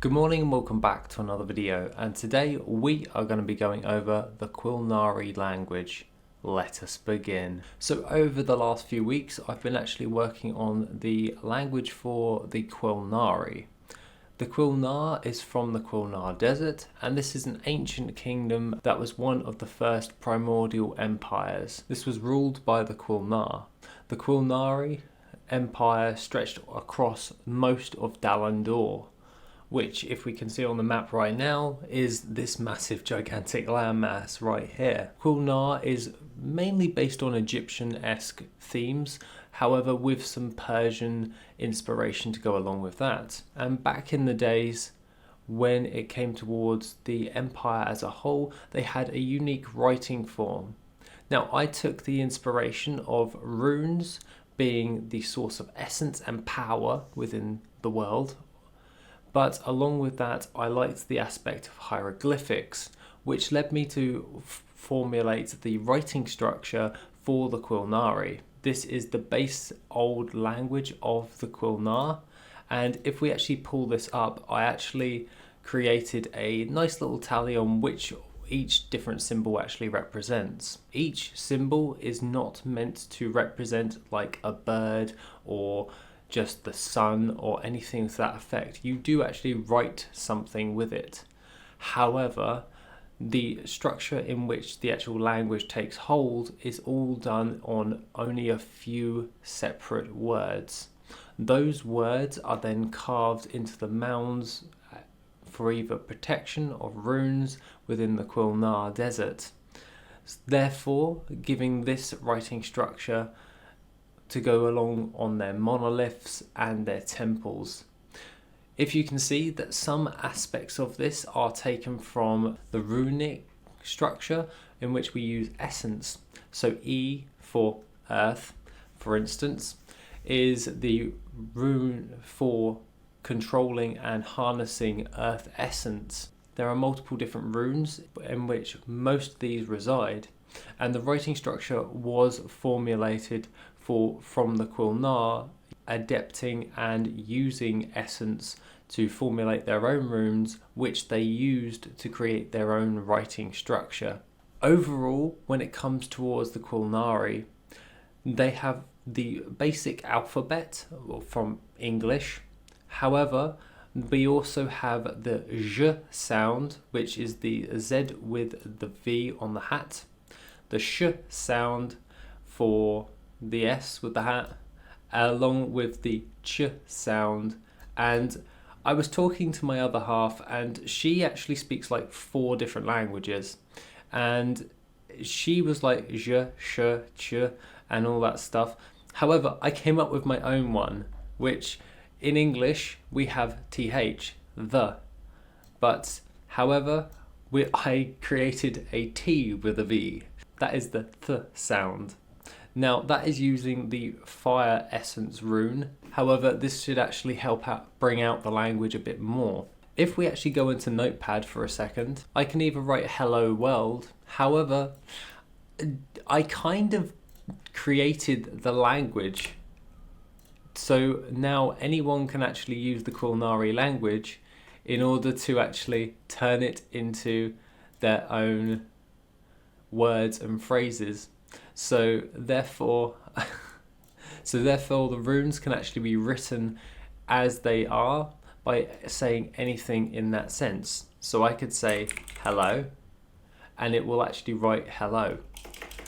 Good morning and welcome back to another video, and today we are going to be going over the Quilnari language. Let us begin. So over the last few weeks I've been actually working on the language for the Quilnari. The Quilnar is from the Quilnar Desert, and this is an ancient kingdom that was one of the first primordial empires. This was ruled by the Quilnar. The Quilnari Empire stretched across most of Dallin Dor, which, if we can see on the map right now, is this massive gigantic landmass right here. Quilnar is mainly based on Egyptian-esque themes, however with some Persian inspiration to go along with that. And back in the days when it came towards the empire as a whole, they had a unique writing form. Now I took the inspiration of runes being the source of essence and power within the world, but along with that I liked the aspect of hieroglyphics, which led me to formulate the writing structure for the Quilnari. This is the base old language of the Quilnar, and if we actually pull this up, I actually created a nice little tally on which each different symbol actually represents. Each symbol is not meant to represent like a bird or just the sun or anything to that effect. You do actually write something with it. However, the structure in which the actual language takes hold is all done on only a few separate words. Those words are then carved into the mounds for either protection of runes within the Quilnar Desert, therefore giving this writing structure to go along on their monoliths and their temples. If you can see that some aspects of this are taken from the runic structure in which we use essence. So E for earth, for instance, is the rune for controlling and harnessing earth essence. There are multiple different runes in which most of these reside, and the writing structure was formulated from the Quilnar, adapting and using essence to formulate their own runes, which they used to create their own writing structure. Overall, when it comes towards the Quilnari, they have the basic alphabet from English. However, we also have the J sound, which is the Z with the V on the hat, the Sh sound for the S with the hat, along with the Ch sound. And I was talking to my other half, and she actually speaks like 4 different languages, and she was like je, sh, ch, and all that stuff. However, I came up with my own one, which in English we have th, the, but however I created a T with a V. That is the th sound. Now that is using the fire essence rune. However, this should actually help out bring out the language a bit more. If we actually go into Notepad for a second, I can either write hello world. However, I kind of created the language, so now anyone can actually use the Quilnari language in order to actually turn it into their own words and phrases. So therefore the runes can actually be written as they are by saying anything in that sense. So I could say hello, and it will actually write hello.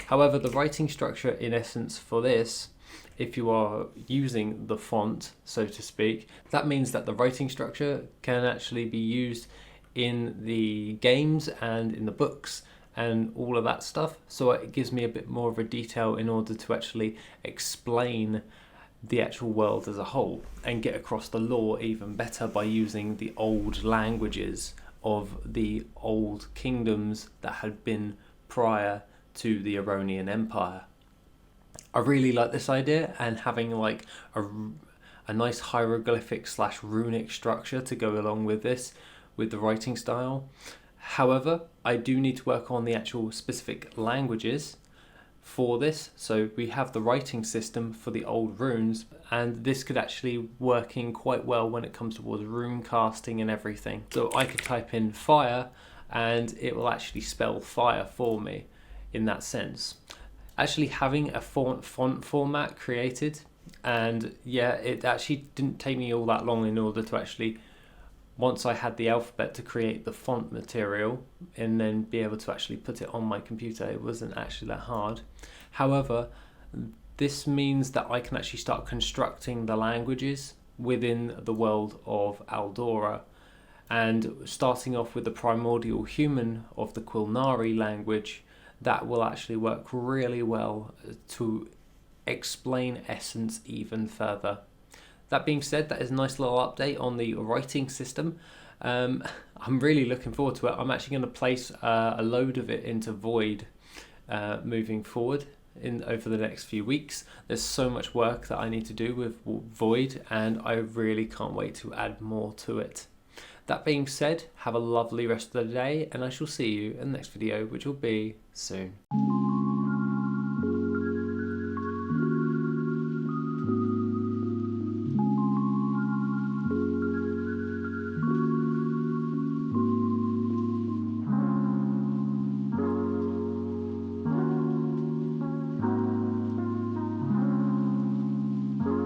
However, the writing structure in essence for this, if you are using the font, so to speak, that means that the writing structure can actually be used in the games and in the books and all of that stuff. So it gives me a bit more of a detail in order to actually explain the actual world as a whole and get across the lore even better by using the old languages of the old kingdoms that had been prior to the Aronian Empire. I really like this idea, and having like a nice hieroglyphic / runic structure to go along with this, with the writing style. However, I do need to work on the actual specific languages for this. So we have the writing system for the old runes, and this could actually work in quite well when it comes towards rune casting and everything. So I could type in fire and it will actually spell fire for me in that sense. Actually having a font format created, and yeah, it actually didn't take me all that long in order to actually, once I had the alphabet, to create the font material and then be able to actually put it on my computer. It wasn't actually that hard. However, this means that I can actually start constructing the languages within the world of Aldora. And starting off with the primordial human of the Quilnari language, that will actually work really well to explain Essence even further. That being said, that is a nice little update on the writing system. I'm really looking forward to it. I'm actually going to place a load of it into Void moving forward over the next few weeks. There's so much work that I need to do with Void, and I really can't wait to add more to it. That being said, have a lovely rest of the day, and I shall see you in the next video, which will be soon.